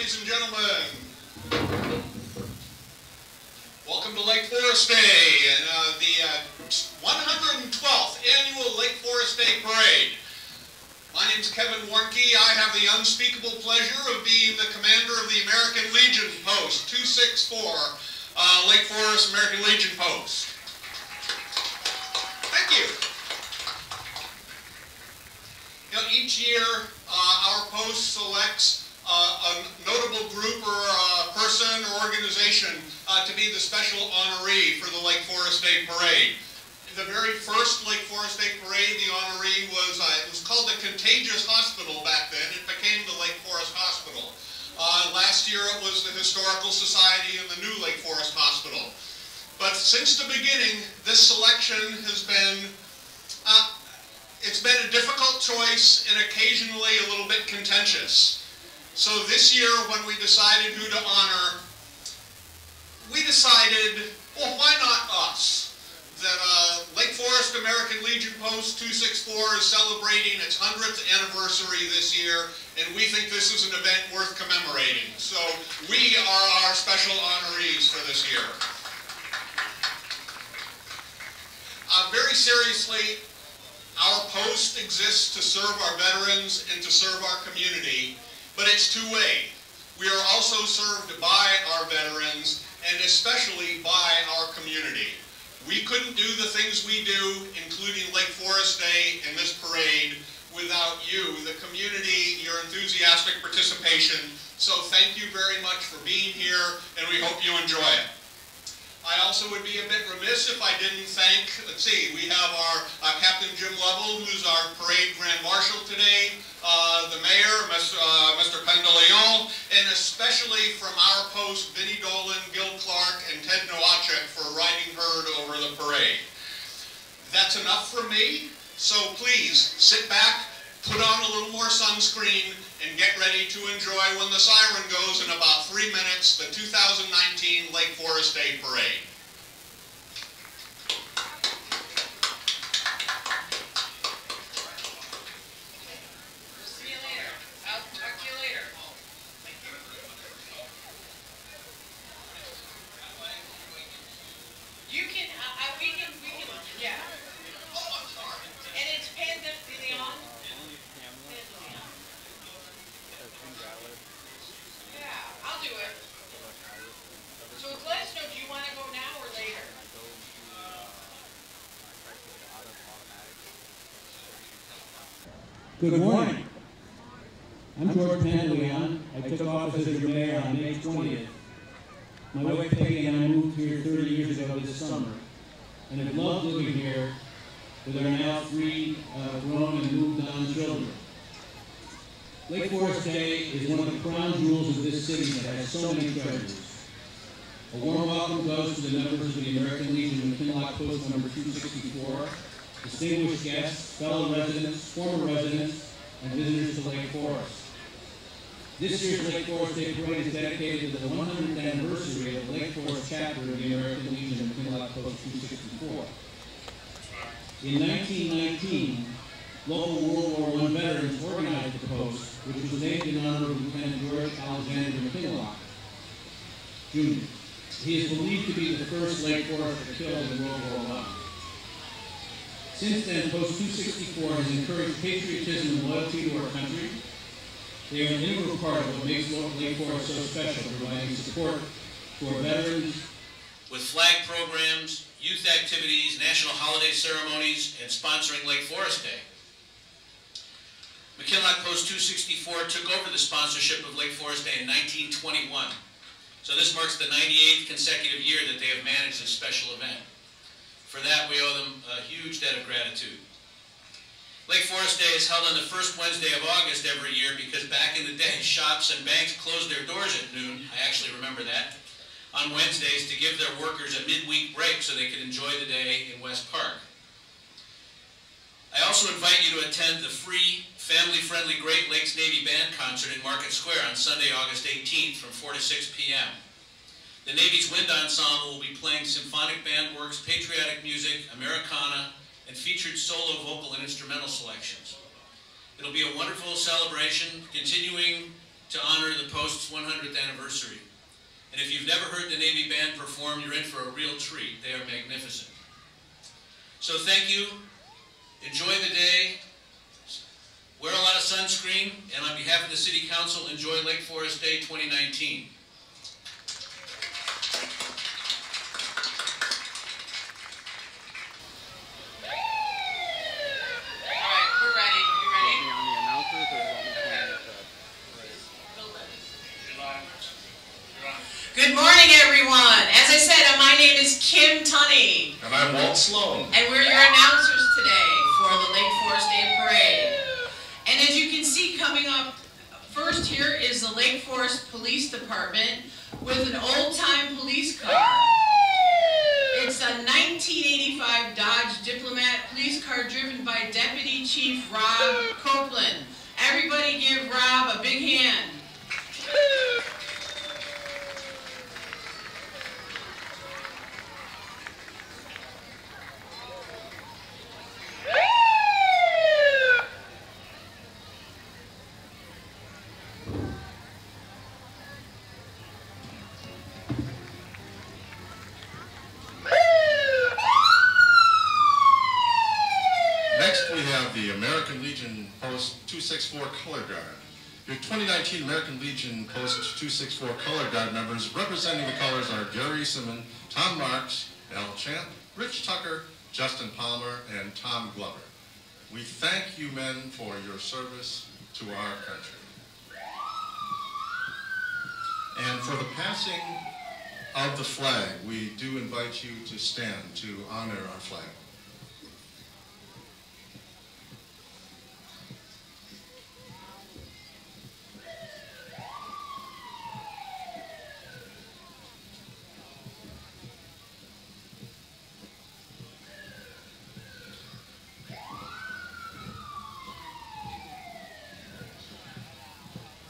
ladies and gentlemen. Welcome to Lake Forest Day and the 112th Annual Lake Forest Day Parade. My name's Kevin Warnke. I have the unspeakable pleasure of being the commander of the American Legion Post 264, Lake Forest American Legion Post. Thank you. You know, each year our post selects a notable group or person or organization to be the special honoree for the Lake Forest Day Parade. The very first Lake Forest Day Parade, the honoree was, it was called the Contagious Hospital back then. It became the Lake Forest Hospital. Last year it was the Historical Society and the new Lake Forest Hospital. But since the beginning, this selection has been, it's been a difficult choice and occasionally a little bit contentious. So this year when we decided who to honor, we decided, well, why not us? That Lake Forest American Legion Post 264 is celebrating its 100th anniversary this year, and we think this is an event worth commemorating. So we are our special honorees for this year. Very seriously, our post exists to serve our veterans and to serve our community, but it's two-way. We are also served by our veterans and especially by our community. We couldn't do the things we do, including Lake Forest Day and this parade, without you, the community, your enthusiastic participation. So thank you very much for being here, and we hope you enjoy it. I also would be a bit remiss if I didn't thank, let's see, we have our Captain Jim Lovell, who's our parade Grand Marshal today, the Mayor, Mr. Pendleton, and especially from our post, Vinnie Dolan, Gil Clark, and Ted Nowacek for riding herd over the parade. That's enough for me, so please sit back, put on a little more sunscreen, and get ready to enjoy when the siren goes in about 3 minutes, the 2019 Lake Forest Day Parade. See you later. I'll talk to you later. You can, we can, yeah. And it's Pendleton. Yeah, I'll do it. So let us know, do you want to go now or later? Good morning. I'm George Pendleton. I took office as your mayor on May 20th. My wife Peggy and I moved here 30 years ago this summer, and have loved living here with our now 3 grown and moved on children. Lake Forest Day is one of the crown jewels of this city that has so many treasures. A warm welcome goes to the members of the American Legion McKinlock Post number 264, distinguished guests, fellow residents, former residents, and visitors to Lake Forest. This year's Lake Forest Day Parade is dedicated to the 100th anniversary of the Lake Forest chapter of the American Legion McKinlock Post 264. In 1919, local World War I veterans organized the post, which was named in honor of Lieutenant George Alexander McKinlock, Jr. He is believed to be the first Lake Forester killed in World War I. Since then, Post 264 has encouraged patriotism and loyalty to our country. They are an integral part of what makes Lake Forest so special, providing support to our veterans. With flag programs, youth activities, national holiday ceremonies, and sponsoring Lake Forest Day. McKinlock Post 264 took over the sponsorship of Lake Forest Day in 1921. So this marks the 98th consecutive year that they have managed this special event. For that, we owe them a huge debt of gratitude. Lake Forest Day is held on the first Wednesday of August every year because back in the day, shops and banks closed their doors at noon. I actually remember that. On Wednesdays to give their workers a midweek break so they could enjoy the day in West Park. I also invite you to attend the free, family-friendly Great Lakes Navy Band concert in Market Square on Sunday, August 18th from 4 to 6 p.m. The Navy's Wind Ensemble will be playing symphonic band works, patriotic music, Americana, and featured solo vocal and instrumental selections. It'll be a wonderful celebration, continuing to honor the post's 100th anniversary. And if you've never heard the Navy Band perform, you're in for a real treat. They are magnificent. So thank you. Enjoy the day. Wear a lot of sunscreen. And on behalf of the City Council, enjoy Lake Forest Day 2019. Good morning, everyone. As I said, my name is Kim Tunney. And I'm Walt Sloan. And we're your announcers today for the Lake Forest Day Parade. And as you can see coming up, first here is the Lake Forest Police Department with an old-time police car. It's a 1985 Dodge Diplomat police car driven by Deputy Chief Rob Copeland. Everybody give Rob a big hand. Next we have the American Legion Post 264 Color Guard. Your 2019 American Legion Post 264 Color Guard members representing the colors are Gary Simon, Tom Marks, Al Champ, Rich Tucker, Justin Palmer, and Tom Glover. We thank you men for your service to our country. And for the passing of the flag, we do invite you to stand to honor our flag.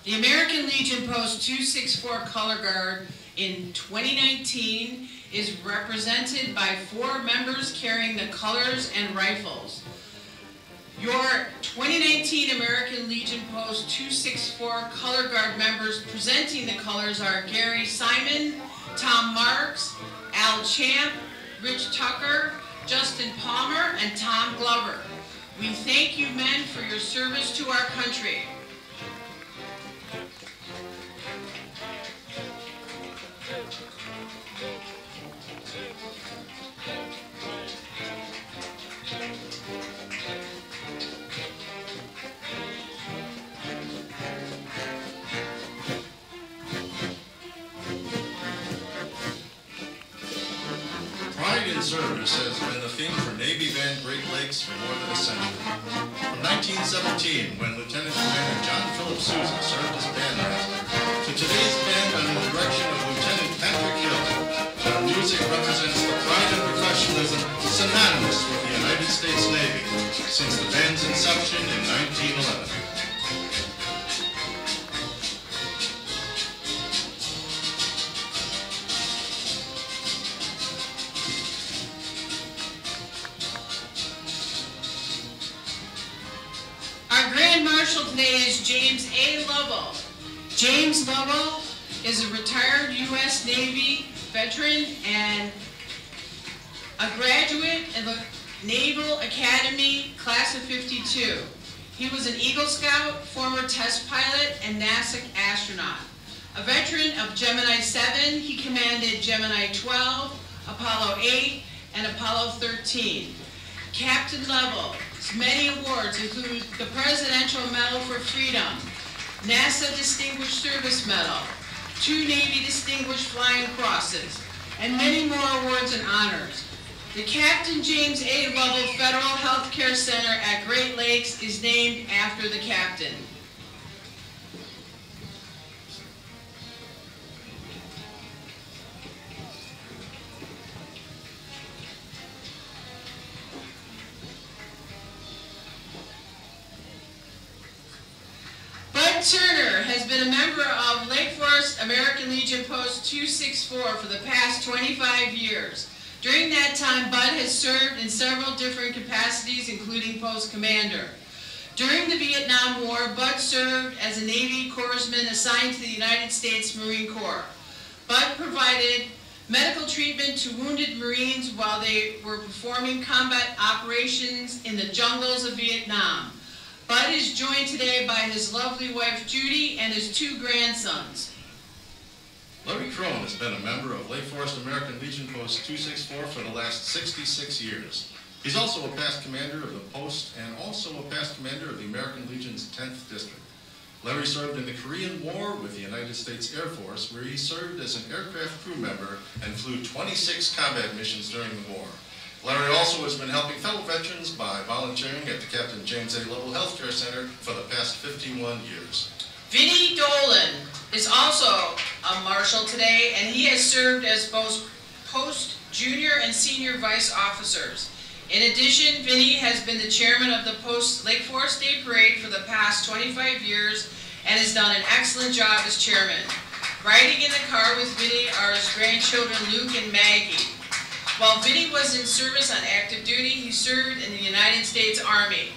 The American Legion Post 264 Color Guard in 2019 is represented by 4 members carrying the colors and rifles. Your 2019 American Legion Post 264 Color Guard members presenting the colors are Gary Simon, Tom Marks, Al Champ, Rich Tucker, Justin Palmer, and Tom Glover. We thank you men for your service to our country. Pride in service has been the theme for Navy Band Great Lakes for more than a century. From 1917, when Lieutenant Commander John Philip Sousa served as bandmaster, to today's band under the direction of Lieutenant Patrick Hill, their music represents the pride and professionalism synonymous with the United States Navy since the band's inception in 1911. Our Grand Marshal today is James A. Lovell. James Lovell is a retired U.S. Navy veteran and a graduate of the Naval Academy Class of 52. He was an Eagle Scout, former test pilot, and NASA astronaut. A veteran of Gemini 7, he commanded Gemini 12, Apollo 8, and Apollo 13. Captain Lovell's many awards include the Presidential Medal for Freedom, NASA Distinguished Service Medal, 2 Navy Distinguished Flying Crosses, and many more awards and honors. The Captain James A. Lovell Federal Health Care Center at Great Lakes is named after the captain. Bud Turner has been a member of Lake Forest American Legion Post 264 for the past 25 years. During that time, Bud has served in several different capacities, including post commander. During the Vietnam War, Bud served as a Navy corpsman assigned to the United States Marine Corps. Bud provided medical treatment to wounded Marines while they were performing combat operations in the jungles of Vietnam. Bud is joined today by his lovely wife Judy and his 2 grandsons. Larry Crone has been a member of Lake Forest American Legion Post 264 for the last 66 years. He's also a past commander of the post and also a past commander of the American Legion's 10th District. Larry served in the Korean War with the United States Air Force, where he served as an aircraft crew member and flew 26 combat missions during the war. Larry also has been helping fellow veterans by volunteering at the Captain James A. Lovell Healthcare Center for the past 51 years. Vinnie Dolan is also a marshal today, and he has served as both post junior and senior vice officers. In addition, Vinnie has been the chairman of the Post Lake Forest Day Parade for the past 25 years and has done an excellent job as chairman. Riding in the car with Vinnie are his grandchildren Luke and Maggie. While Vinnie was in service on active duty, he served in the United States Army.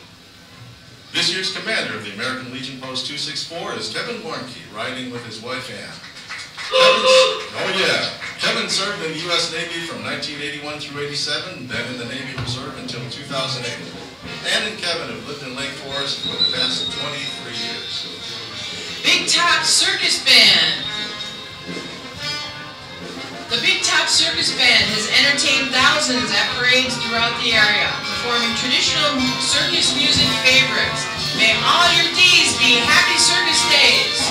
This year's commander of the American Legion Post 264 is Kevin Warnke, riding with his wife Ann. Kevin served in the U.S. Navy from 1981 through 87, then in the Navy Reserve until 2008. Ann and Kevin have lived in Lake Forest for the past 23 years. Big Top Circus Band. The Big Top Circus Band has entertained thousands at parades throughout the area, performing traditional circus music favorites. May all your days be happy circus days.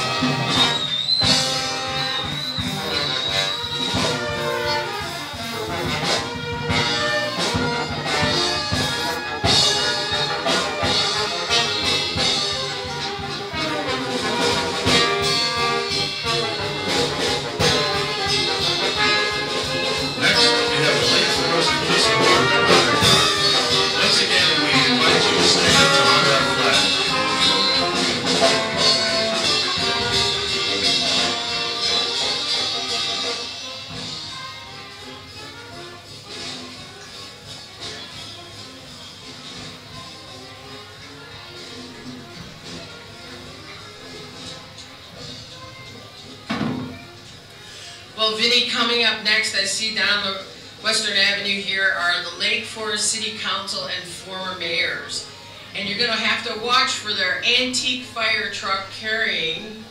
Well, Vinnie, coming up next, I see down the Western Avenue here are the Lake Forest City Council and former mayors. And you're going to have to watch for their antique fire truck carrying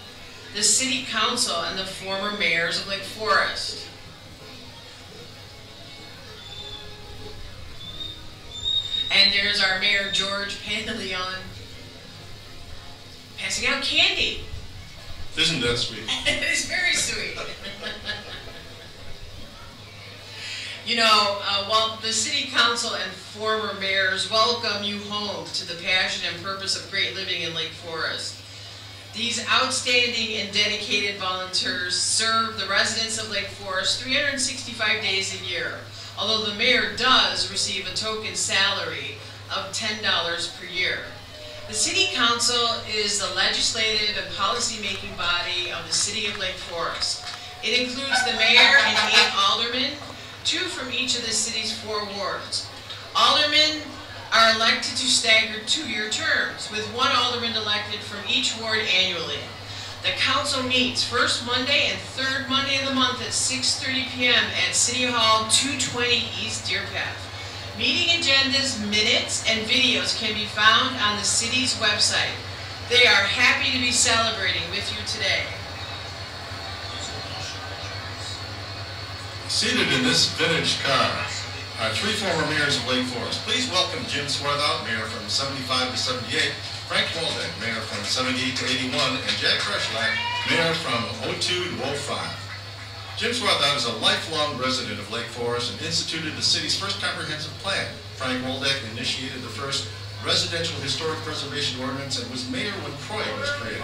the City Council and the former mayors of Lake Forest. And there's our Mayor George Pantaleon passing out candy. Isn't that sweet? It is very sweet. You know, while the City Council and former mayors welcome you home to the passion and purpose of great living in Lake Forest, these outstanding and dedicated volunteers serve the residents of Lake Forest 365 days a year, although the mayor does receive a token salary of $10 per year. The City Council is the legislative and policy-making body of the City of Lake Forest. It includes the mayor and 8 aldermen, 2 from each of the city's 4 wards. Aldermen are elected to staggered 2-year terms, with 1 alderman elected from each ward annually. The council meets first Monday and third Monday of the month at 6:30 p.m. at City Hall 220 East Deer Path. Meeting agendas, minutes, and videos can be found on the city's website. They are happy to be celebrating with you today. Seated in this vintage car are 3 former mayors of Lake Forest. Please welcome Jim Swarthout, mayor from 75 to 78, Frank Waldeck, mayor from 78 to 81, and Jack Freshlack, mayor from 02 to 05. Jim Swarthout is a lifelong resident of Lake Forest and instituted the city's first comprehensive plan. Frank Waldeck initiated the first residential historic preservation ordinance and was mayor when Croy was created.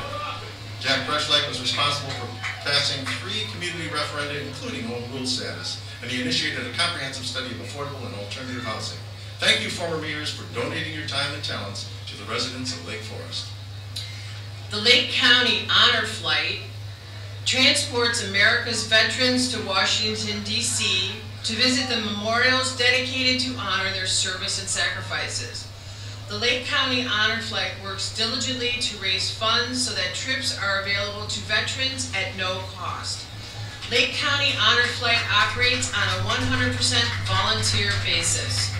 Jack Freshlack was responsible for passing 3 community referenda, including home rule status, and he initiated a comprehensive study of affordable and alternative housing. Thank you, former mayors, for donating your time and talents to the residents of Lake Forest. The Lake County Honor Flight transports America's veterans to Washington, D.C. to visit the memorials dedicated to honor their service and sacrifices. The Lake County Honor Flight works diligently to raise funds so that trips are available to veterans at no cost. Lake County Honor Flight operates on a 100% volunteer basis.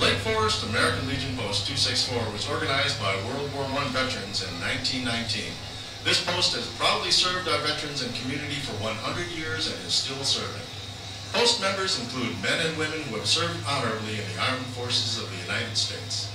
Lake Forest American Legion Post 264 was organized by World War I veterans in 1919. This post has proudly served our veterans and community for 100 years and is still serving. Post members include men and women who have served honorably in the armed forces of the United States.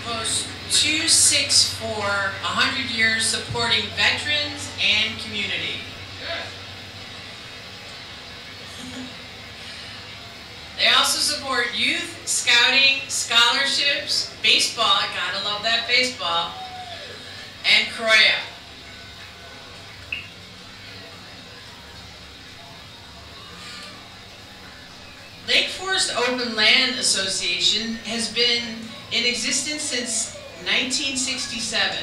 Post 264, 100 years supporting veterans and community. They also support youth, scouting, scholarships, baseball, I gotta love that baseball, and Croya. Lake Forest Open Land Association has been in existence since 1967.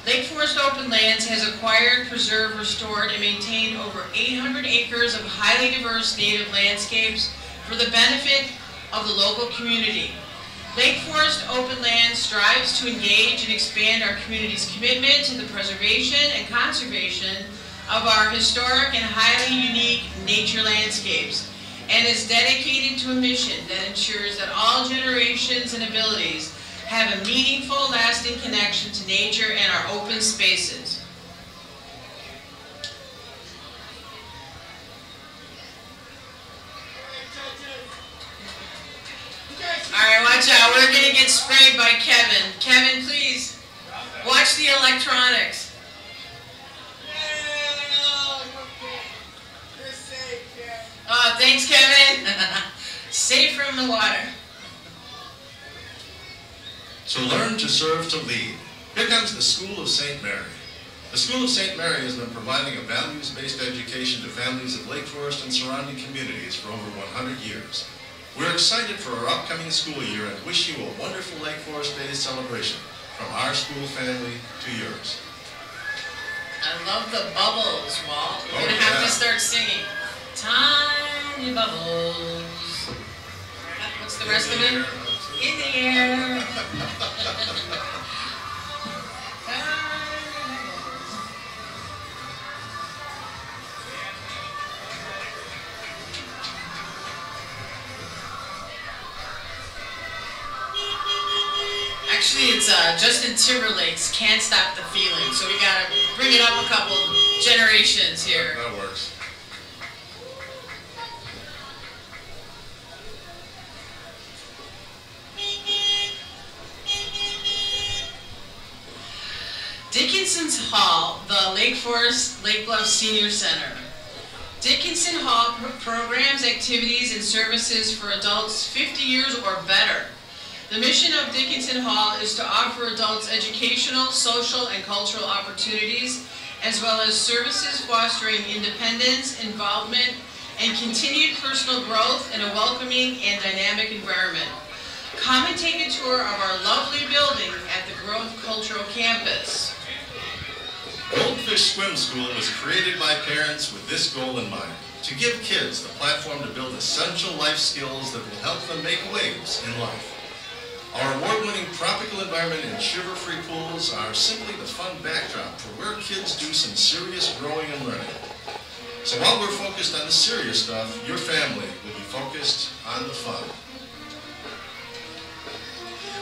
Lake Forest Open Lands has acquired, preserved, restored, and maintained over 800 acres of highly diverse native landscapes for the benefit of the local community. Lake Forest Open Lands strives to engage and expand our community's commitment to the preservation and conservation of our historic and highly unique nature landscapes, and is dedicated to a mission that ensures that all generations and abilities have a meaningful, lasting connection to nature and our open spaces. All right, watch out. We're going to get sprayed by Kevin. Kevin, please watch the electronics. Thanks, Kevin. Safe from the water. To learn, to serve, to lead. Here comes the School of St. Mary. The School of St. Mary has been providing a values-based education to families of Lake Forest and surrounding communities for over 100 years. We're excited for our upcoming school year and wish you a wonderful Lake Forest Day celebration from our school family to yours. I love the bubbles, Walt. We're going to have to start singing. Tiny bubbles. What's the rest of it? In the air. Actually, it's Justin Timberlake's Can't Stop the Feeling, so we gotta bring it up a couple generations here. That works. Dickinson's Hall, the Lake Forest Lake Bluff Senior Center. Dickinson Hall programs activities and services for adults 50 years or better. The mission of Dickinson Hall is to offer adults educational, social, and cultural opportunities, as well as services fostering independence, involvement, and continued personal growth in a welcoming and dynamic environment. Come and take a tour of our lovely building at the Grove Cultural Campus. Goldfish Swim School was created by parents with this goal in mind, to give kids the platform to build essential life skills that will help them make waves in life. Our award-winning tropical environment and shiver-free pools are simply the fun backdrop for where kids do some serious growing and learning. So while we're focused on the serious stuff, your family will be focused on the fun.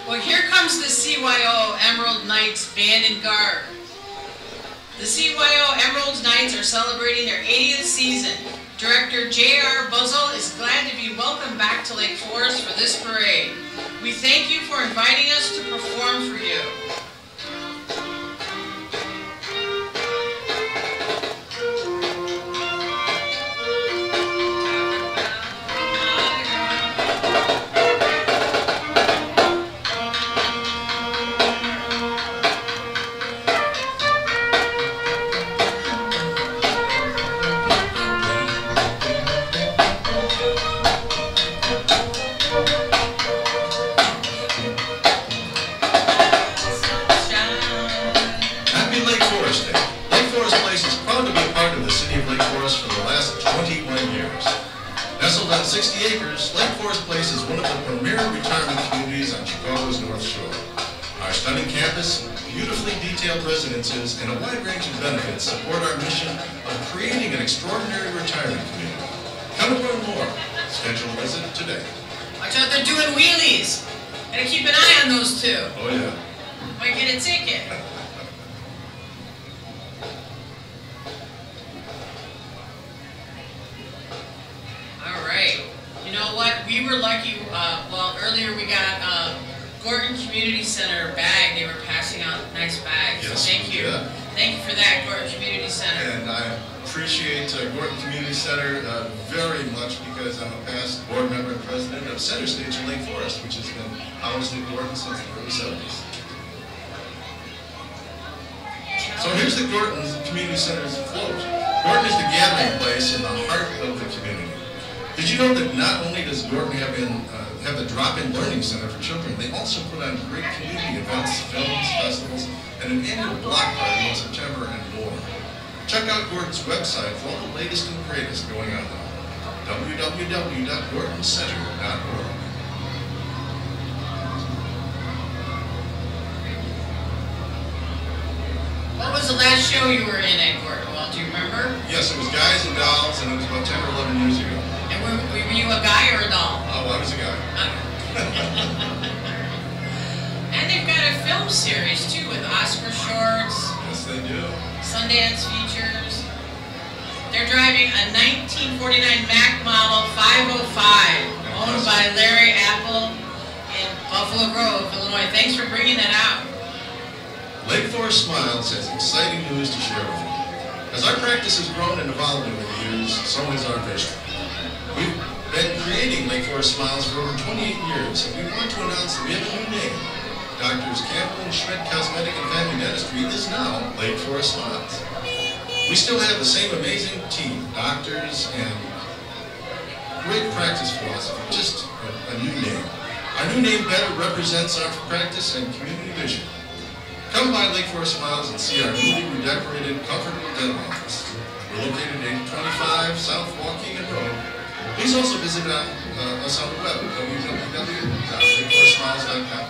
Well, here comes the CYO Emerald Knights Band and Guard. The CYO Emerald Knights are celebrating their 80th season. Director J.R. Buzzle is glad to be welcomed back to Lake Forest for this parade. We thank you for inviting us to perform for you. Nestled on 60 acres, Lake Forest Place is one of the premier retirement communities on Chicago's North Shore. Our stunning campus, beautifully detailed residences, and a wide range of benefits support our mission of creating an extraordinary retirement community. Come and learn more. Schedule a visit today. Watch out, they're doing wheelies. Gotta keep an eye on those two. Oh yeah. Might get a ticket. You know what? We were lucky. Well, earlier we got Gorton Community Center bag. They were passing out nice bags. Yes, so thank you. yeah. Thank you for that, Gorton Community Center. And I appreciate Gorton Community Center very much because I'm a past board member and president of Center Stage in Lake Forest, which has been housed in Gorton since the early 70s. So here's the Gorton Community Center's float. Gorton is the gathering place in the heart of the community. Did you know that not only does Gorton have the drop-in learning center for children, they also put on great community events, films, festivals, and an annual block party in September and more. Check out Gorton's website for all the latest and greatest going on there. www.gortoncenter.org. What was the last show you were in at Gorton? Well, do you remember? Yes, it was Guys and Dolls, and it was about 10 or 11 years ago. And were you a guy or a doll? Oh, I was a guy. And they've got a film series too with Oscar shorts. Yes, they do. Sundance features. They're driving a 1949 Mack Model 505 owned by Larry Apple in Buffalo Grove, Illinois. Thanks for bringing that out. Lake Forest Smiles has exciting news to share with you. As our practice has grown and evolved over the years, so has our vision. We've been creating Lake Forest Smiles for over 28 years, and we want to announce that we have a new name. Doctors Campbell and Schmidt Cosmetic and Family Dentistry is now Lake Forest Smiles. We still have the same amazing team, doctors, and great practice philosophy, just a new name. Our new name better represents our practice and community vision. Come by Lake Forest Smiles and see our newly redecorated, comfortable dental office. We're located at 825 South Waukegan Road. Please also visit us on the web at www.lakeforestsmiles.com.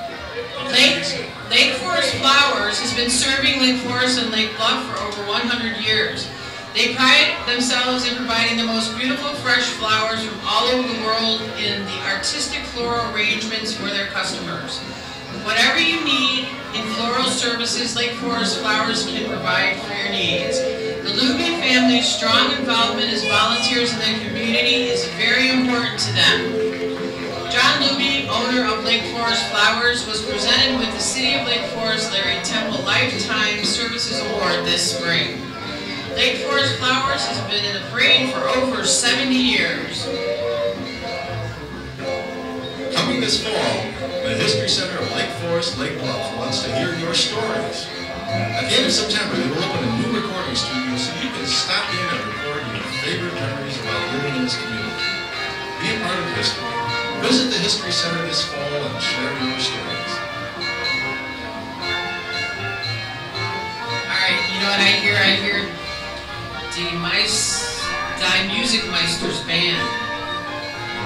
Lake Forest Flowers has been serving Lake Forest and Lake Bluff for over 100 years. They pride themselves in providing the most beautiful fresh flowers from all over the world in the artistic floral arrangements for their customers. Whatever you need in floral services, Lake Forest Flowers can provide for your needs. The Luby family's strong involvement as volunteers in the community is very important to them. John Luby, owner of Lake Forest Flowers, was presented with the City of Lake Forest Larry Temple Lifetime Services Award this spring. Lake Forest Flowers has been in the parade for over 70 years. Coming this fall, the History Center of Lake Forest, Lake Bluff wants to hear your stories. At the end of September, they will open a new recording studio so you can stop in and record your favorite memories about living in this community. Be a part of history. Visit the History Center this fall and share your stories. Alright, you know what I hear? I hear Die Musikmeisters Band.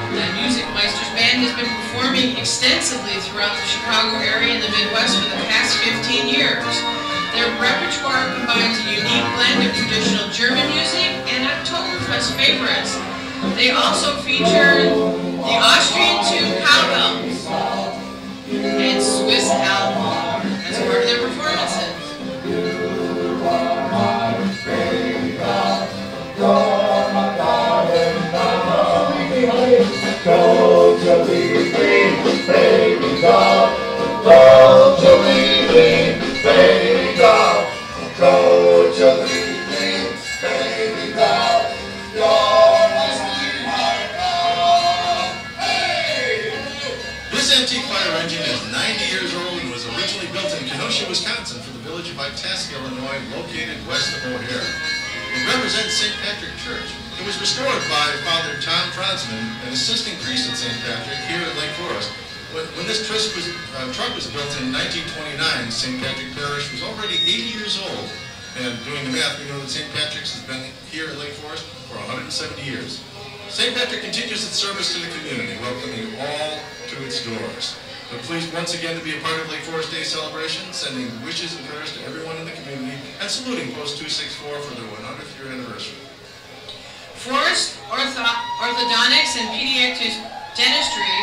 The Music Meisters Band has been performing extensively throughout the Chicago area and the Midwest for the past 15 years. Their repertoire combines a unique blend of traditional German music and Oktoberfest favorites. They also feature the Austrian tune cowbells and Swiss alto as part of their performances. Don't you leave me, baby doll. Don't you leave me, baby doll. Don't you leave me, baby doll. You're my sweetheart doll. Hey! This antique fire engine is 90 years old and was originally built in Kenosha, Wisconsin for the village of Itasca, Illinois, located west of O'Hare. It represents St. Patrick Church. It was restored by Father Tom Franzman, an assisting priest at St. Patrick here at Lake Forest. When this truck was built in 1929, St. Patrick Parish was already 80 years old. And doing the math, we know that St. Patrick's has been here at Lake Forest for 170 years. St. Patrick continues its service to the community, welcoming all to its doors. But pleased once again to be a part of Lake Forest Day celebration, sending wishes and prayers to everyone in the community, and saluting Post 264 for their 100th year anniversary. Forest Orthodontics and Pediatric Dentistry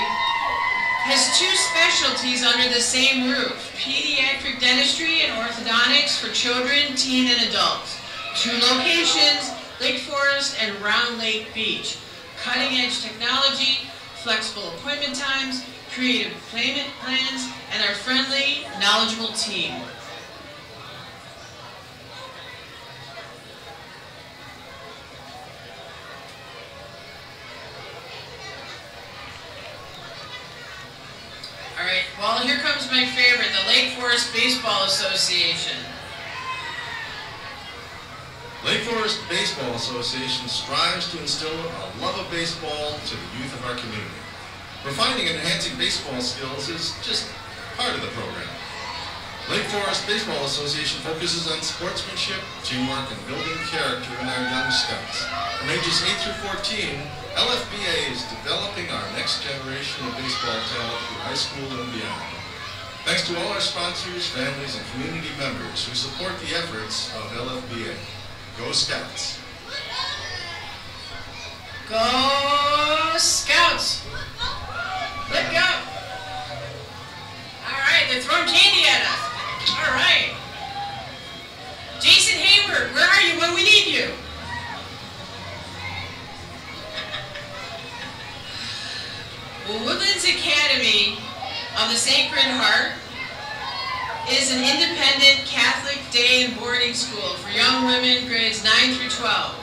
has two specialties under the same roof: pediatric dentistry and orthodontics for children, teen, and adults. 2 locations, Lake Forest and Round Lake Beach. Cutting-edge technology, flexible appointment times, creative payment plans, and our friendly, knowledgeable team. All right, well, here comes my favorite, the Lake Forest Baseball Association. Lake Forest Baseball Association strives to instill a love of baseball to the youth of our community. Refining and enhancing baseball skills is just part of the program. Lake Forest Baseball Association focuses on sportsmanship, teamwork, and building character in our young scouts. From ages 8 through 14, LFBA is developing our next generation of baseball talent through high school and beyond. Thanks to all our sponsors, families, and community members who support the efforts of LFBA. Go Scouts! Go Scouts! Let go! All right, they're throwing candy at us. All right. Jason Hayward, where are you when we need you? Well, Woodlands Academy of the Sacred Heart is an independent Catholic day and boarding school for young women grades 9 through 12.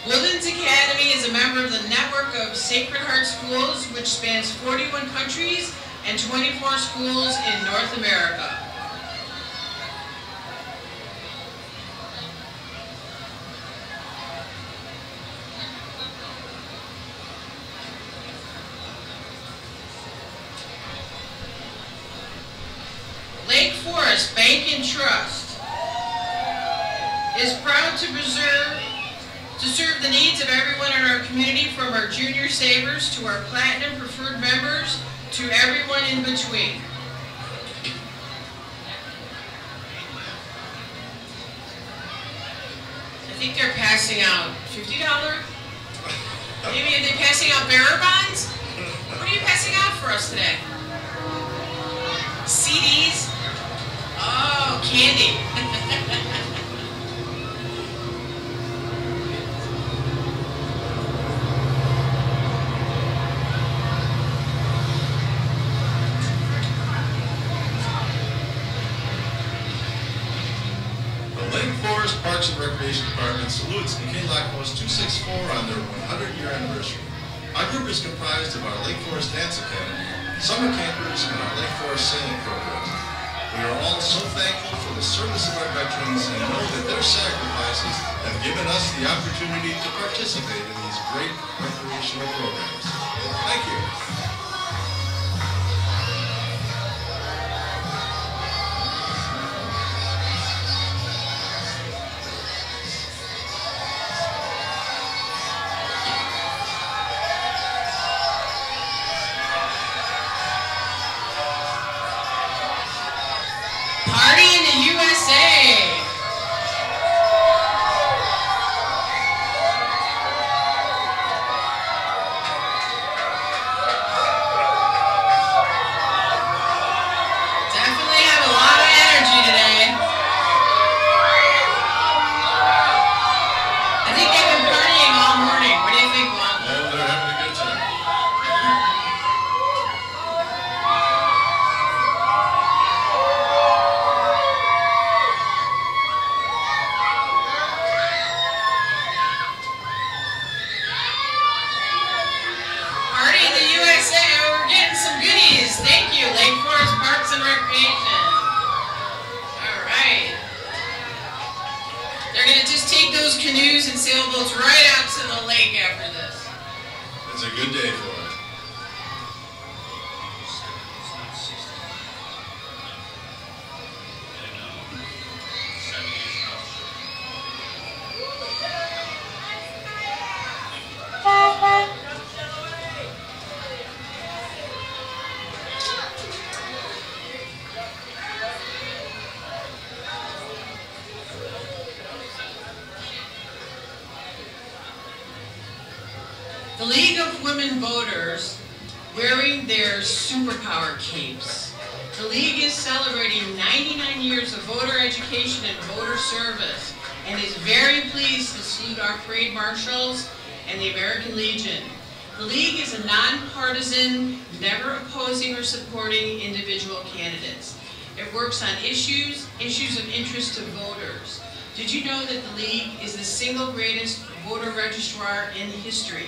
Woodlands Academy is a member of the network of Sacred Heart schools, which spans 41 countries and 24 schools in North America. Lake Forest Bank and Trust is proud to serve the needs of everyone in our community, from our junior savers to our platinum preferred members to everyone in between. I think they're passing out $50. Maybe are they passing out bearer bonds? What are you passing out for us today? CDs? Oh, candy. The Lake Forest Parks and Recreation Department salutes McKinlock Post 264 on their 100-year anniversary. Our group is comprised of our Lake Forest Dance Academy, summer campers, and our Lake Forest sailing program. We are all so thankful for the service of our veterans and know that their sacrifices have given us the opportunity to participate in these great recreational programs. Thank you. sailboats right out to the lake after this. It's a good day for it. The League of Women Voters wearing their superpower capes. The League is celebrating 99 years of voter education and voter service and is very pleased to salute our parade marshals and the American Legion. The League is a nonpartisan, never opposing or supporting individual candidates. It works on issues of interest to voters. Did you know that the League is the single greatest voter registrar in history?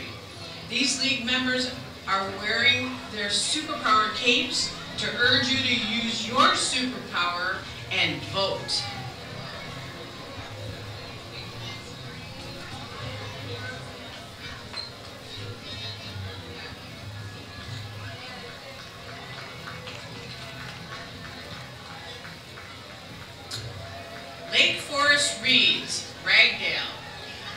These League members are wearing their superpower capes to urge you to use your superpower and vote. Lake Forest Reads, Ragdale.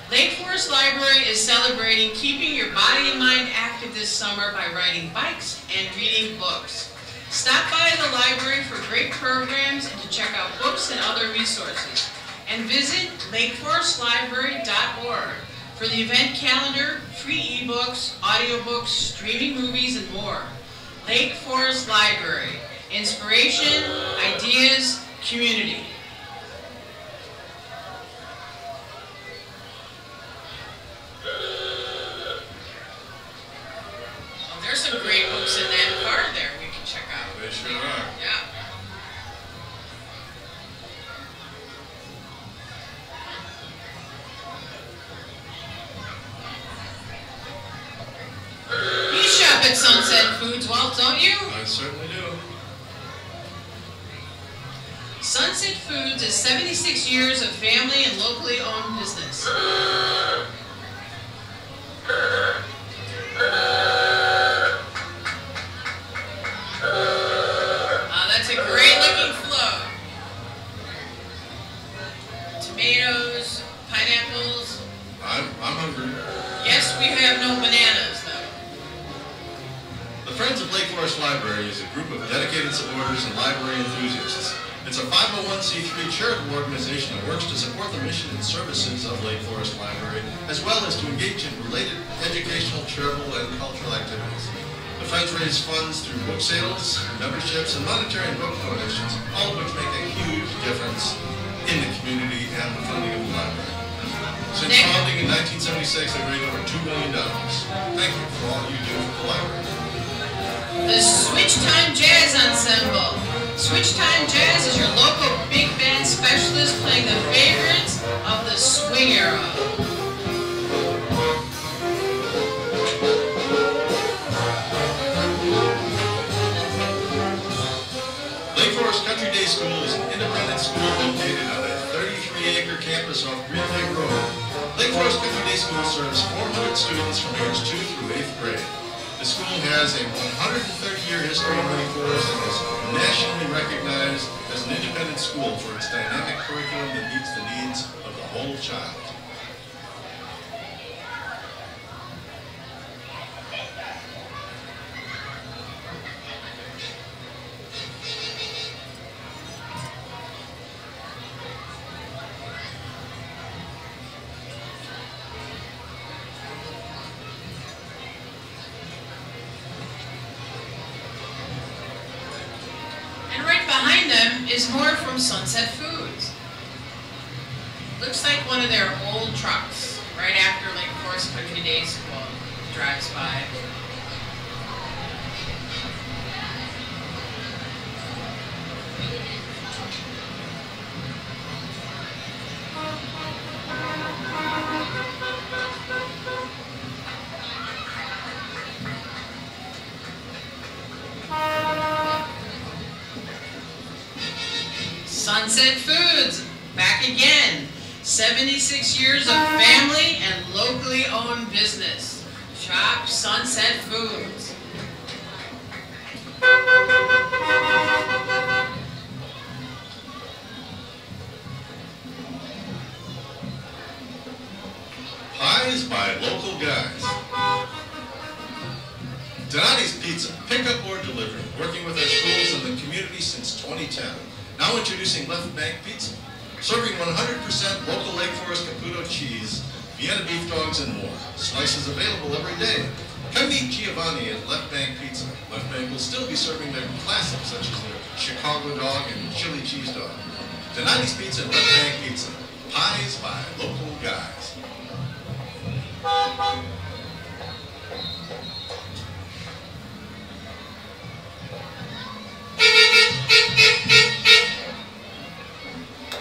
Lake Forest Library is celebrating keeping your body and mind active this summer by riding bikes and reading books. Stop by the library for great programs and to check out books and other resources. And visit lakeforestlibrary.org for the event calendar, free ebooks, audiobooks, streaming movies, and more. Lake Forest Library. Inspiration, ideas, community. There's some great books in that car there we can check out. They sure are. Yeah. You shop at Sunset Foods, Walt, don't you? I certainly do. Sunset Foods is 76 years of family and locally owned business. That's a great looking float. Tomatoes, pineapples. I'm hungry. Yes, we have no bananas though. The Friends of Lake Forest Library is a group of dedicated supporters and library enthusiasts. It's a 501c3 charitable organization that works to support the mission and services of Lake Forest Library, as well as to engage in related educational, charitable, and cultural activities. The Friends raise funds through book sales, memberships, and monetary and book donations, all of which make a huge difference in the community and the funding of the library. Since founding in 1976, they've raised over $2 million. Thank you for all you do for the library. The Switch Time Jazz Ensemble. Switch Time Jazz is your local big band specialist playing the favorites of the swing era. Lake Forest Country Day School is an independent school located on a 33-acre campus off Green Lake Road. Lake Forest Country Day School serves 400 students from age 2 through 8th grade. The school has a 130-year history in Lake Forest and is nationally recognized as an independent school for its dynamic curriculum that meets the needs of the whole child. Behind them is more from Sunset Foods. Looks like one of their old trucks, right after Lake Forest Country Day School drives by. Sunset Foods, back again. 76 years of family and from business. Shop Sunset Foods. Pies by local guys. Donati's Pizza, pickup or delivery, working with our schools and the community since 2010. Now introducing Left Bank Pizza, serving 100% local Lake Forest Caputo cheese, Vienna beef dogs, and more. Slices available every day. Come meet Giovanni at Left Bank Pizza. Left Bank will still be serving their classics such as their Chicago dog and chili cheese dog. Donati's Pizza at Left Bank Pizza. Pies by local guys.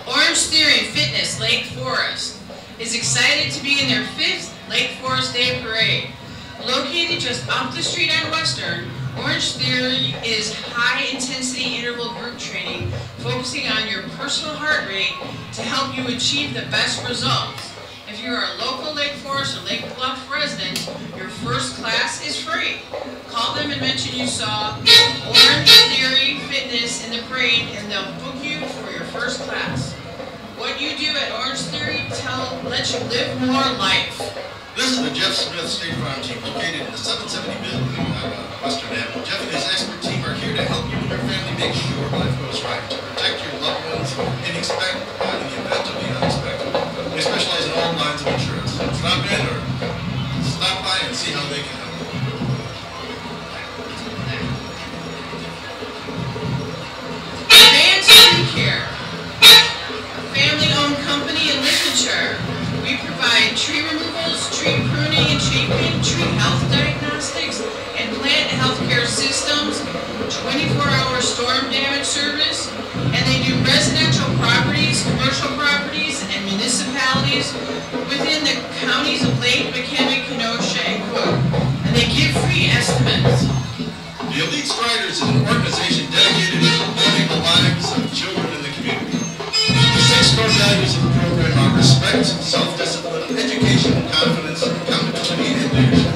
Orange Theory Fitness Lake Forest is excited to be in their 5th Lake Forest Day Parade. Located just up the street on Western, Orange Theory is high-intensity interval group training focusing on your personal heart rate to help you achieve the best results. If you are a local Lake Forest or Lake Bluff resident, your first class is free. Call them and mention you saw Orange Theory Fitness in the parade and they'll book you for your first class. What you do at Orange Theory lets you live more life. This is the Jeff Smith State Farm team located in the 770 building on Western Avenue. Jeff and his expert team are here to help you and your family make sure life goes right, to protect your loved ones in the event of the unexpected. They specialize in all lines of insurance. Stop in or stop by and see how they can help. Advanced Tree Care, a family-owned company in Lincolnshire. We provide tree removals, tree pruning and shaping, tree health diagnostics, and plant healthcare systems, 24-hour storm damage service, and they do residential properties, commercial properties, and municipalities within the counties of Lake, McHenry, Kenosha, and Cook. And they give free estimates. The Elite Striders is an organization dedicated to supporting the lives of children in the community. The 6 core values of the program are respect, self-discipline, education, confidence, accountability, and leadership.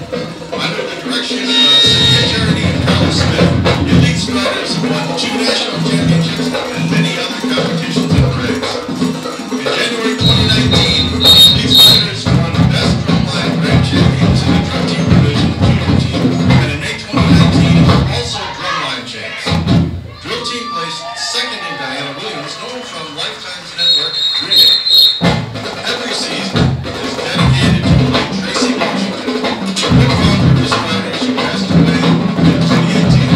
Under the direction of Cynthia Charity and Carlos Smith, the Elite Striders won 2 national championships and many other competitions and parades. In January 2019, the Elite Striders won Best Drumline Grand Champions in the drum team division junior team, and in May 2019, also drumline champs. Drill team placed 2nd in Diana Williams, known from Lifetime's network, Grinning. Every season is dedicated to Lake Tracy Washington, the co-founder of this foundation, who passed away in 2018.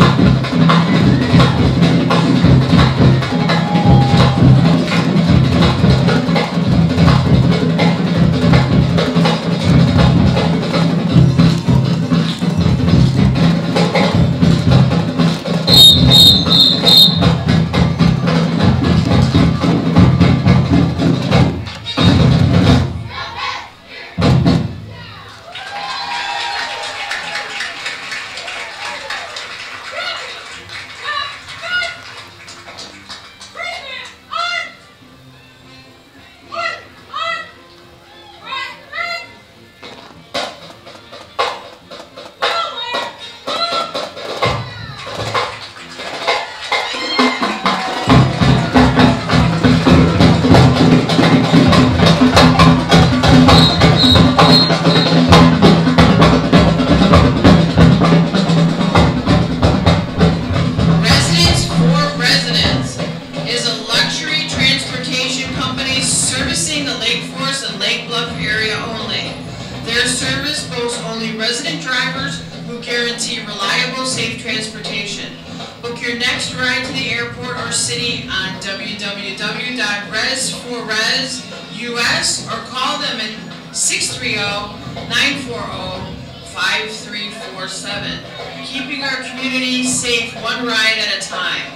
www.res4resus or call them at 630-940-5347. Keeping our community safe one ride at a time.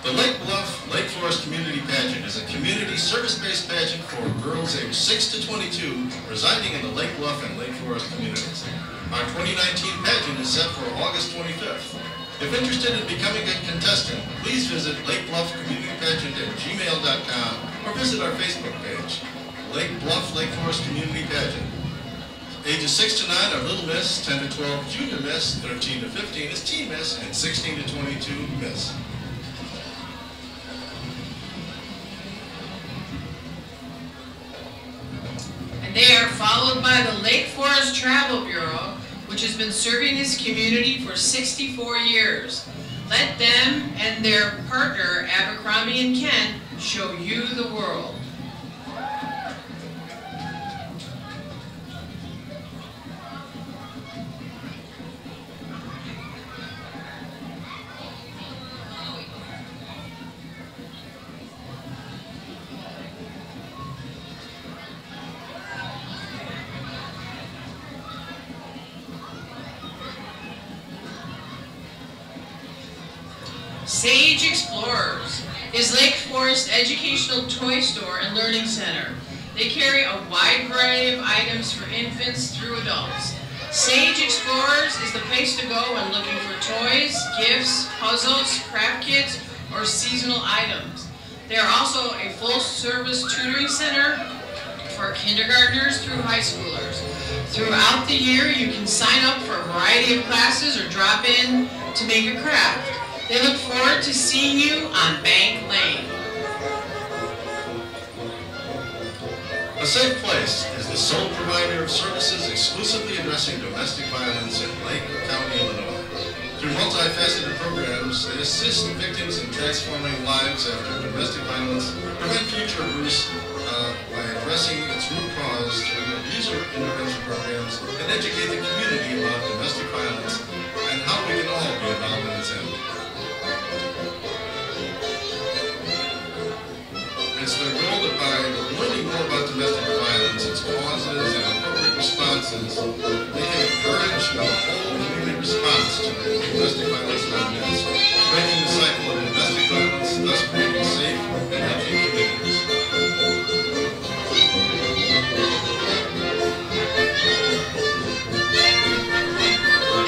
The Lake Bluff Lake Forest Community Pageant is a community community service-based pageant for girls aged 6 to 22 residing in the Lake Bluff and Lake Forest communities. Our 2019 pageant is set for August 25th. If interested in becoming a contestant, please visit lakebluffcommunitypageant@gmail.com or visit our Facebook page, Lake Bluff Lake Forest Community Pageant. Ages 6 to 9 are Little Miss, 10 to 12 Junior Miss, 13 to 15 is Teen Miss, and 16 to 22 Miss. And they are followed by the Lake Forest Travel Bureau, which has been serving this community for 64 years. Let them and their partner, Abercrombie & Kent, show you the world. Sage Explorers is Lake Forest educational toy store and learning center. They carry a wide variety of items for infants through adults. Sage Explorers is the place to go when looking for toys, gifts, puzzles, craft kits, or seasonal items. They are also a full-service tutoring center for kindergartners through high schoolers. Throughout the year, you can sign up for a variety of classes or drop in to make a craft. They look forward to seeing you on Bank Lane. A Safe Place is the sole provider of services exclusively addressing domestic violence in Lake County, Illinois. Through multifaceted programs, they assist victims in transforming lives after domestic violence, prevent future abuse by addressing its root cause through abuser intervention programs, and educate the community about domestic violence and how we can all be involved in its end. It's their goal that by learning more about domestic violence, its causes, and appropriate responses, they can encourage a whole community response to domestic violence events, breaking the cycle of domestic violence, thus creating safe and healthy communities.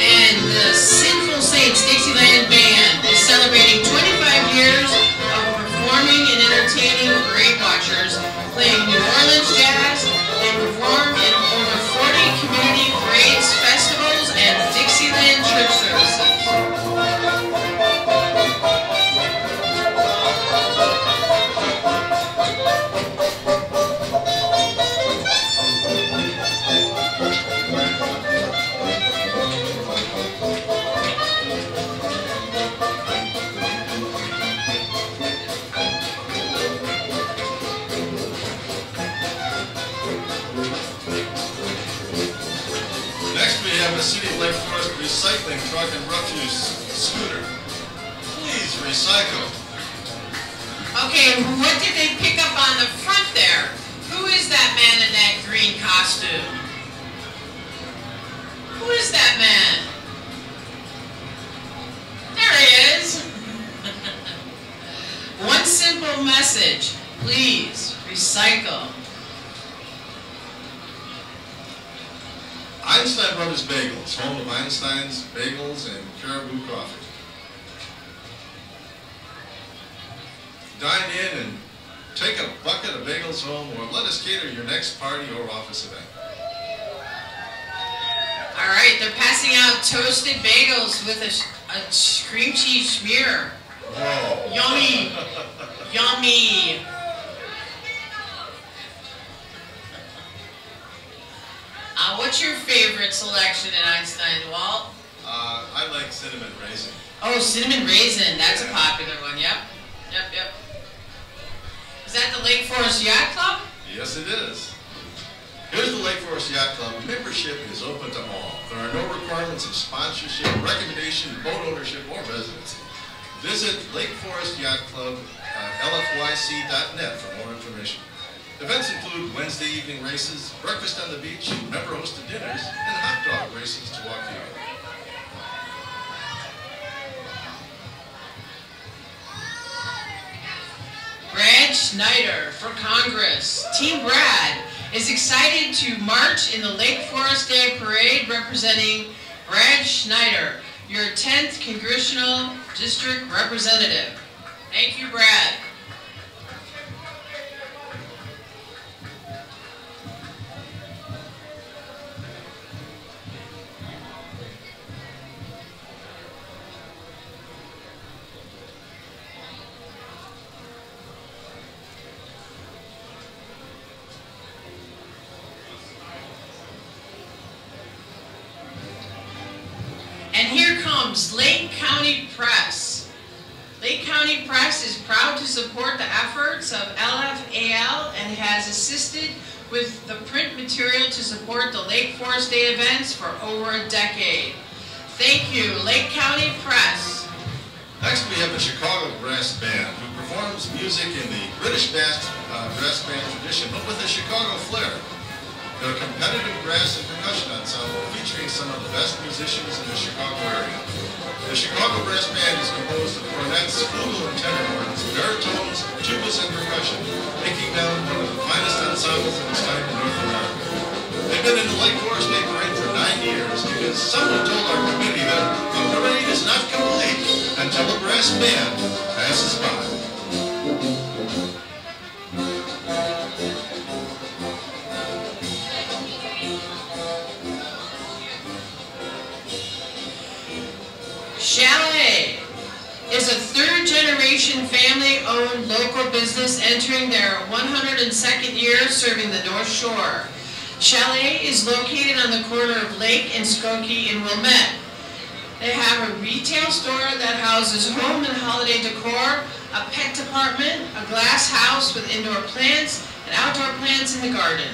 And the Sinful Saints Dixieland Band is celebrating 25 years of performing and entertaining Parade Watchers, playing New Orleans jazz. They perform in over 40 community parades, festivals, and Dixieland church services. The City of Lake Forest recycling truck and refuse scooter. Please recycle. Okay, what did they pick up on the front there? Who is that man in that green costume? Who is that man? There he is. One simple message. Please recycle. Einstein Brothers Bagels, home of Einstein's Bagels and Caribou Coffee. Dine in and take a bucket of bagels home, or let us cater your next party or office event. All right, they're passing out toasted bagels with a cream cheese smear. Whoa. Yummy. Yummy. What's your favorite selection at Einstein, Walt? I like cinnamon raisin. Oh, cinnamon raisin. That's a popular one. Yep. Yep. Is that the Lake Forest Yacht Club? Yes, it is. Here's the Lake Forest Yacht Club. Membership is open to all. There are no requirements of sponsorship, recommendation, boat ownership, or residency. Visit Lake Forest Yacht Club, lfyc.net for more information. Events include Wednesday evening races, breakfast on the beach, member-hosted dinners, and hot dog races to walk the yard. Reg, Schneider for Congress. Team Brad is excited to march in the Lake Forest Day Parade representing Brad Schneider, your 10th Congressional District Representative. Thank you, Brad. And here comes Lake County Press. Lake County Press is proud to support the efforts of LFAL and has assisted with the print material to support the Lake Forest Day events for over a decade. Thank you, Lake County Press. Next we have the Chicago Brass Band, who performs music in the British brass band tradition, but with a Chicago flair. They're a competitive brass and percussion ensemble featuring some of the best musicians in the Chicago area. The Chicago Brass Band is composed of cornets, flugel and tenor horns, baritones, tubas, and percussion, making them one of the finest ensembles of its type in North America. They've been in the Lake Forest Day Parade for 9 years because someone told our committee that the parade is not complete until the brass band passes by. Chalet is a third-generation family-owned local business entering their 102nd year serving the North Shore. Chalet is located on the corner of Lake and Skokie in Wilmette. They have a retail store that houses home and holiday decor, a pet department, a glass house with indoor plants, and outdoor plants in the garden.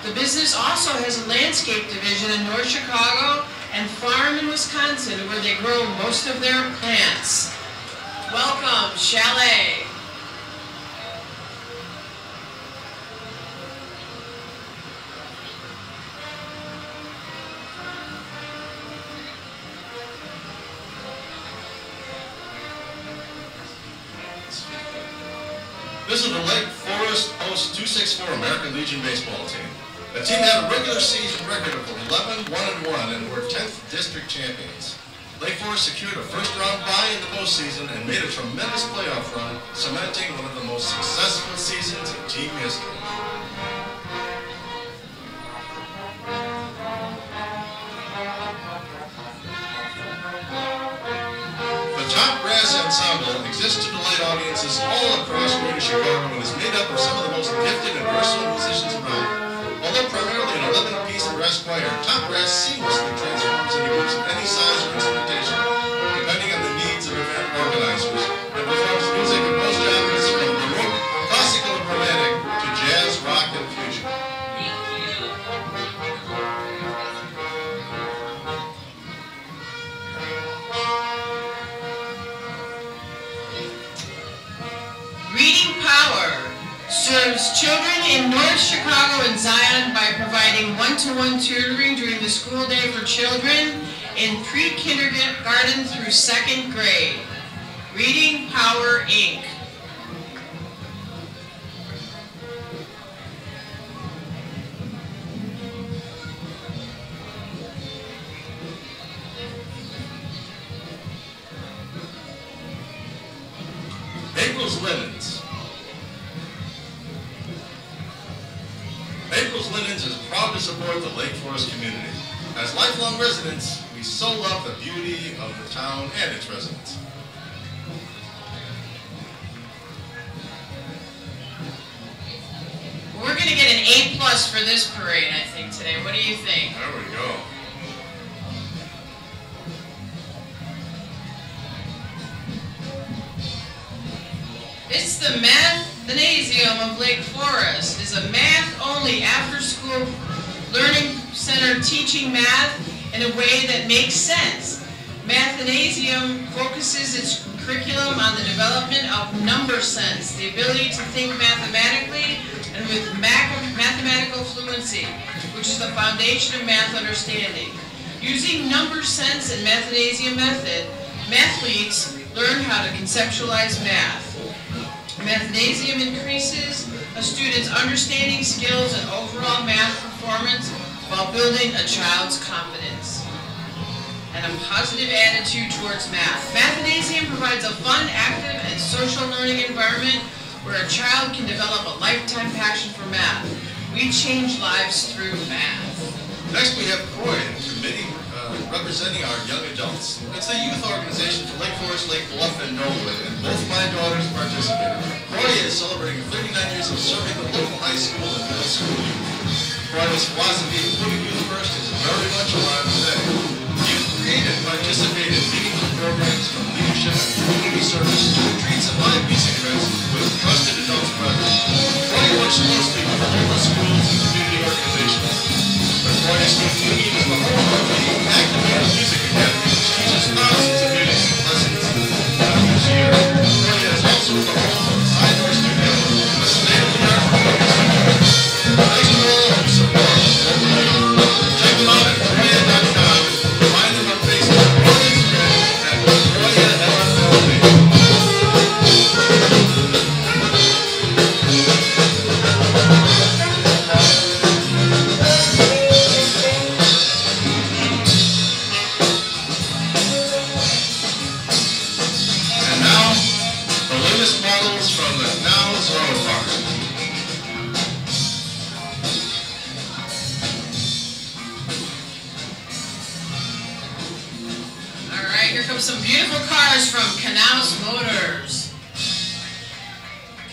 The business also has a landscape division in North Chicago and farm in Wisconsin where they grow most of their plants. Welcome, Chalet. This is the Lake Forest Post 264 American Legion baseball team. The team had a regular season record of 11-1-1 and were 10th district champions. Lake Forest secured a first-round bye in the postseason and made a tremendous playoff run, cementing one of the most successful seasons in team history. The Top Brass Ensemble exists to delight audiences all across Greater Chicago and is made up of some of the most gifted and versatile musicians around. Although primarily an 11-piece brass choir, Top Brass seamlessly transforms into groups of any size or instrumentation, depending on the needs of event organizers, and performs music of most genres from Baroque, classical and romantic, to jazz, rock, and fusion. Reading Power serves children in North Chicago and Zion by providing one-to-one tutoring during the school day for children in pre-kindergarten through 2nd grade. Reading Power, Inc. April's Linens. April's Linens is proud to support the Lake Forest community. As lifelong residents, we so love the beauty of the town and its residents. We're going to get an A+ for this parade, I think, today. What do you think? There we go. It's the Mathnasium of Lake Forest. It's a math-only after-school learning center teaching math in a way that makes sense. Mathnasium focuses its curriculum on the development of number sense, the ability to think mathematically and with mathematical fluency, which is the foundation of math understanding. Using number sense and Mathnasium method, mathletes learn how to conceptualize math. Mathnasium increases a student's understanding skills and overall math performance while building a child's confidence and a positive attitude towards math. Mathnasium provides a fun, active, and social learning environment where a child can develop a lifetime passion for math. We change lives through math. Next we have CROI, committee representing our young adults. It's a youth organization for Lake Forest, Lake Bluff, and Knollwood, and both my daughters participated. CROI is celebrating 39 years of serving the local high school and middle school youth. CROI's philosophy of putting youth first is very much alive today. Youth create and participate in meaningful programs from leadership and community service to retreats and live music events with trusted adults present. CROI works closely with the local schools and community organizations. The CROI Student Union is the home of the Activated Music Academy, which teaches thousands of music lessons each year. CROI is also the home of the Sidor Studio, a state-of-the-art recording studio. Thanks to all who support local youth. Check them out at CROI.com. Find them on Facebook or Instagram at CROI-LFLB. And now, the latest models from the Canals Auto Park. All right, here comes some beautiful cars from Knaus Motors.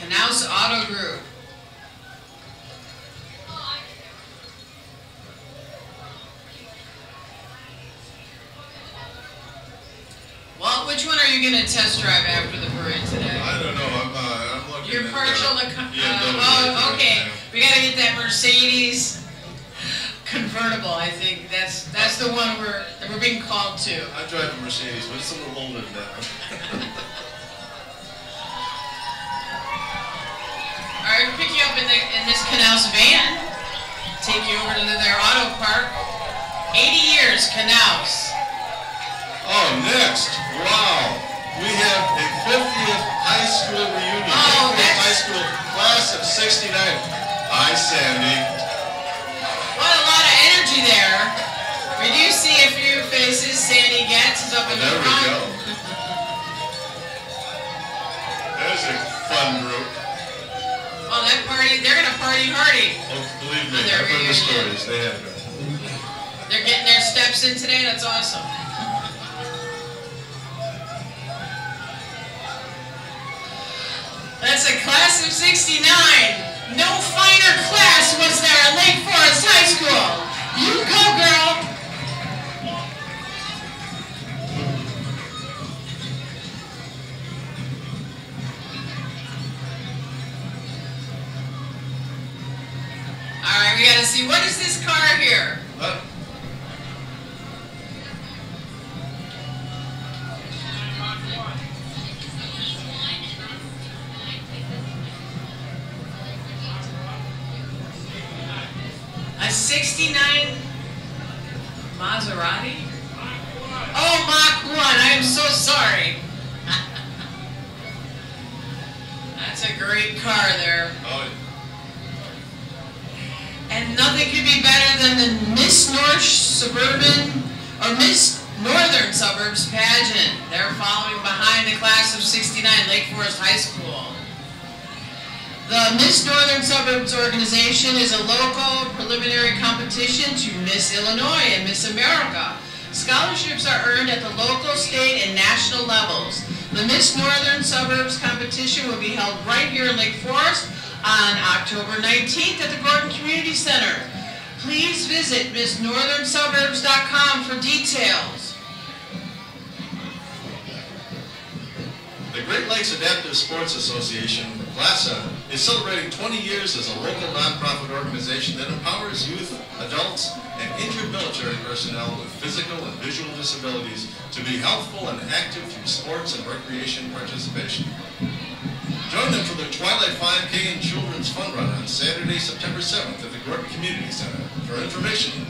Knaus Auto Group. Well, which one are you going to test drive after the parade today? I don't know. I'm looking You're at partial to... BMW. okay. We got to get that Mercedes convertible, I think. That's the one we're being called to. I drive a Mercedes, but it's a little older than that. All right, we'll pick you up in this Knaus van. Take you over to their auto park. 80 years, Knaus. Oh, next. Wow. We have a 50th high school reunion. Oh, that's... high school class of 69. Hi, Sandy. What a lot of energy there. We do see a few faces. Sandy Getz is up in the There we front. go. There's a fun group. Oh, that party, they're going to party hardy. Oh, believe me, On their I've heard the reunion. stories. They have been. They're getting their steps in today. That's awesome. That's a class of 69. No finer class was there at Lake Forest High School. You go, girl. All right, we got to see, what is this car here? A 69 Maserati? Oh, Mach 1. I am so sorry. That's a great car there. Oh, And nothing could be better than the Miss Northern Suburbs pageant. They're following behind the class of 69 Lake Forest High School. The Miss Northern Suburbs organization is a local preliminary competition to Miss Illinois and Miss America. Scholarships are earned at the local, state, and national levels. The Miss Northern Suburbs competition will be held right here in Lake Forest on October 19th at the Gordon Community Center. Please visit MissNorthernSuburbs.com for details. The Great Lakes Adaptive Sports Association, GLASA, is celebrating 20 years as a local nonprofit organization that empowers youth, adults, and injured military personnel with physical and visual disabilities to be healthful and active through sports and recreation participation. Join them for their Twilight 5K and Children's Fun Run on Saturday, September 7th at the Gordon Community Center. For information,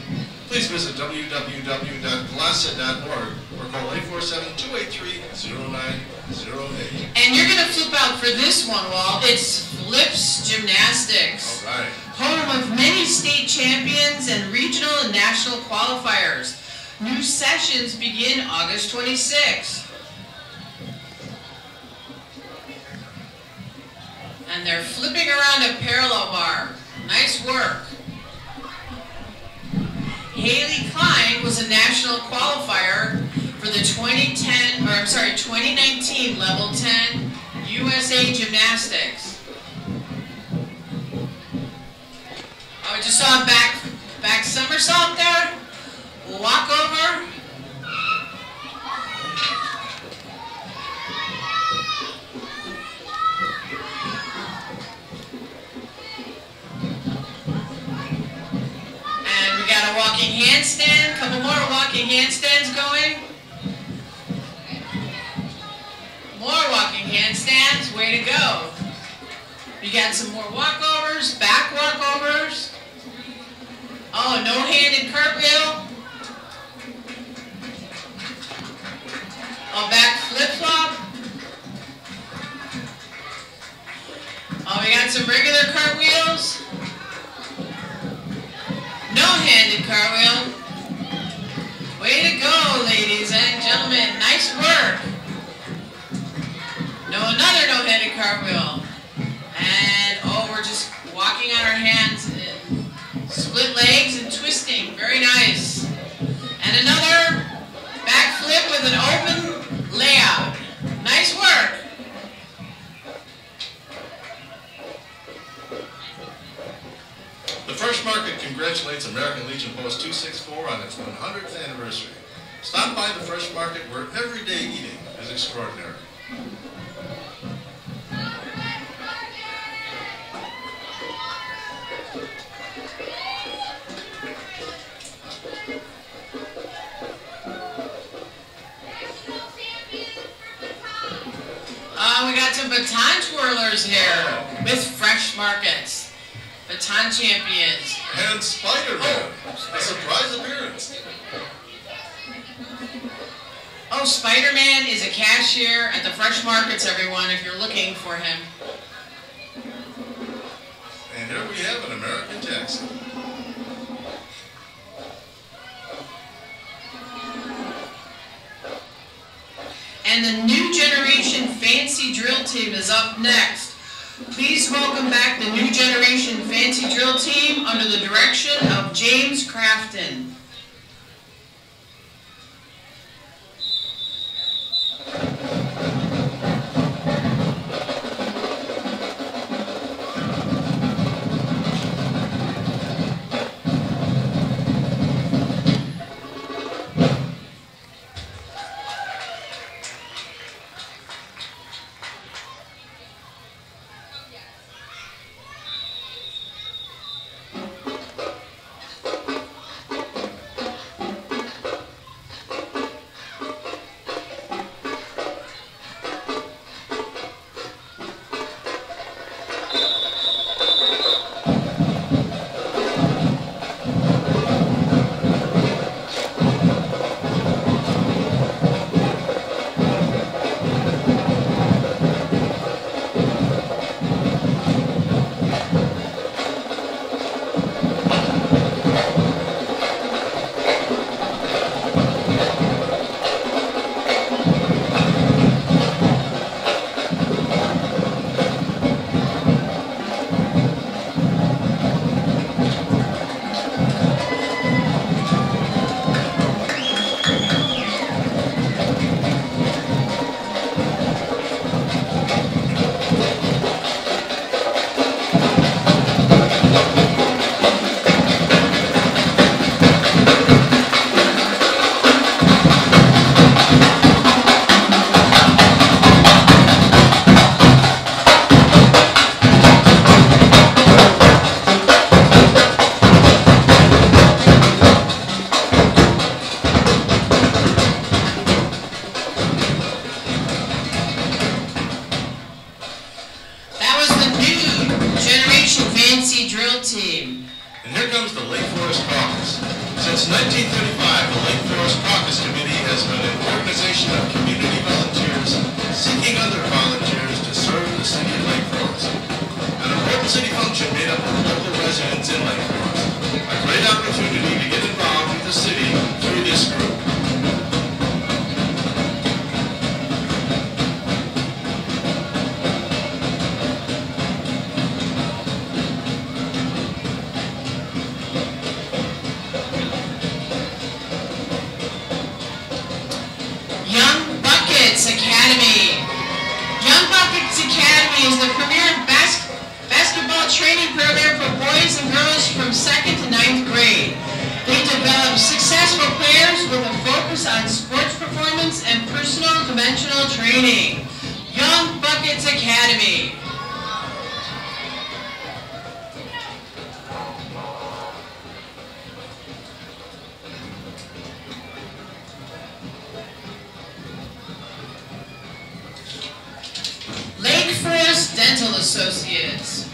please visit www.glassett.org or call 847-283-0908. And you're gonna flip out for this one, Walt. It's Flips Gymnastics. All right. Home of many state champions and regional and national qualifiers. New sessions begin August 26th. And they're flipping around a parallel bar. Nice work. Haley Klein was a national qualifier for the 2019 Level 10 USA Gymnastics. Oh, I just saw a back somersault there. Walk over. And we got a walking handstand. Couple more walking handstands going. More walking handstands. Way to go. You got some more walkovers, back walkovers. Oh, no-handed cartwheel. Oh, back flip-flop. Oh, we got some regular cartwheels. No-handed cartwheel. Way to go, ladies and gentlemen. Nice work. No, another no-handed cartwheel. And, oh, we're just walking on our hands. Split legs and twisting. Very nice. And another back flip with an open layout. Nice work. The Fresh Market congratulates American Legion Post 264 on its 100th anniversary. Stop by the Fresh Market where everyday eating is extraordinary. We got some baton twirlers here with Fresh Markets. Baton champions. And Spider-Man, a surprise appearance. Oh, Spider-Man is a cashier at the Fresh Markets, everyone, if you're looking for him. And here we have an American Jackson. And the new generation fancy drill team is up next. Please welcome back the new generation fancy drill team under the direction of James Crafton. And here comes the Lake Forest Caucus. Since 1935, the Lake Forest Caucus Committee has been an organization of community volunteers seeking other volunteers to serve the city of Lake Forest. An important city function made up of local residents in Lake Forest. A great opportunity to get involved with the city through this group. Academy. Young Buckets Academy is the premier basketball training program for boys and girls from 2nd to 9th grade. They develop successful players with a focus on sports performance and personal dimensional training. Young Buckets Academy. Lake Forest Dental Associates.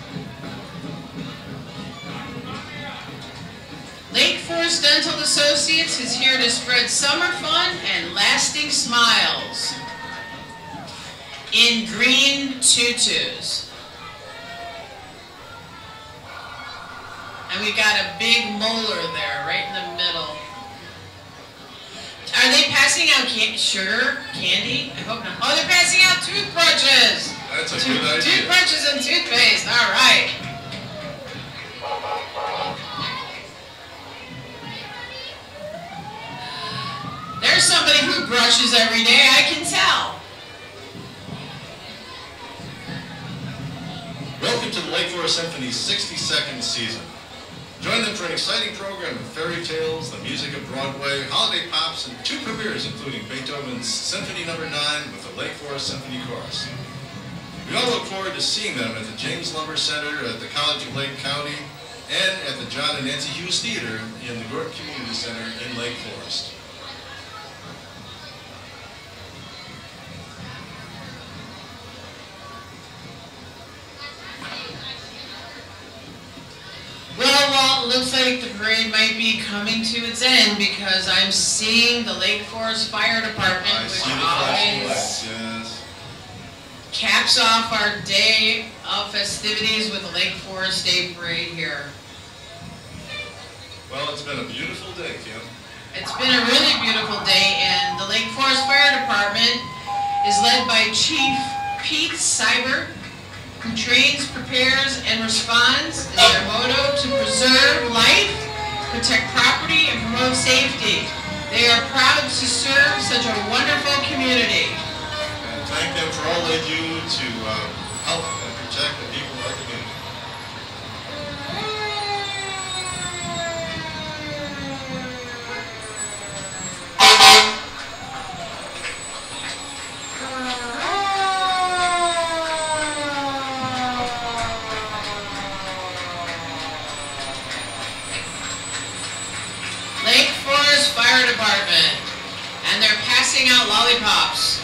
Lake Forest Dental Associates is here to spread summer fun and lasting smiles in green tutus. And we got a big molar there right in the middle. Are they passing out sugar, candy? I hope not. Oh, they're passing out toothbrushes. That's a good idea. Toothbrushes and toothpaste. All right. There's somebody who brushes every day, I can tell. Welcome to the Lake Forest Symphony's 62nd season. Join them for an exciting program of fairy tales, the music of Broadway, holiday pops, and 2 premieres, including Beethoven's Symphony No. 9 with the Lake Forest Symphony Chorus. We all look forward to seeing them at the James Lumber Center at the College of Lake County and at the John and Nancy Hughes Theater in the Gort Community Center in Lake Forest. Well, it looks like the parade might be coming to its end because I'm seeing the Lake Forest Fire Department, I which see the flashing always lights, yes. caps off our day of festivities with the Lake Forest Day Parade here. Well, it's been a beautiful day, Kim. It's been a really beautiful day, and the Lake Forest Fire Department is led by Chief Pete Seibert, who trains, prepares, and responds, is their motto to preserve life, protect property, and promote safety. They are proud to serve such a wonderful community. And thank them for all they do to help and protect the people of our community. Lake Forest Fire Department, and they're passing out lollipops.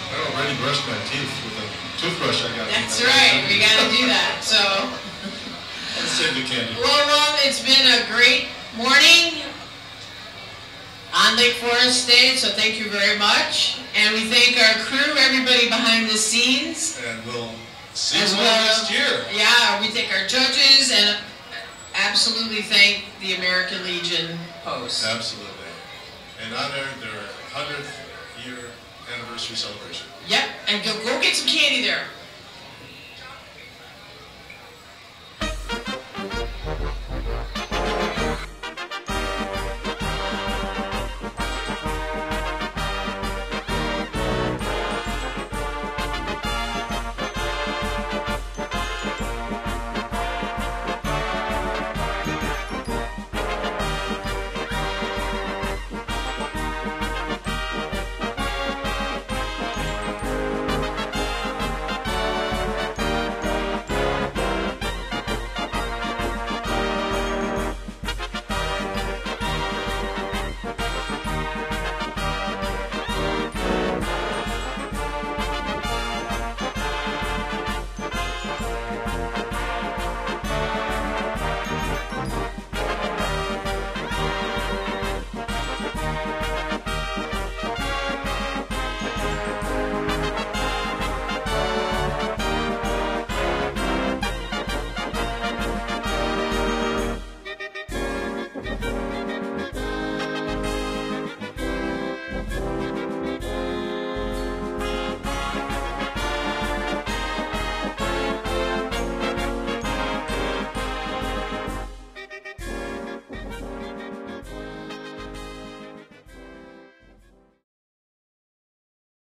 I already brushed my teeth with a toothbrush I got. That's right, we gotta do that, so. Let's save the candy. Well, it's been a great morning on Lake Forest Day, so thank you very much. And we thank our crew, everybody behind the scenes. And we'll see As you well. next year. Yeah, we thank our judges and absolutely thank the American Legion Post. Absolutely. And honor their 100th year anniversary celebration. Yep, and go get some candy there.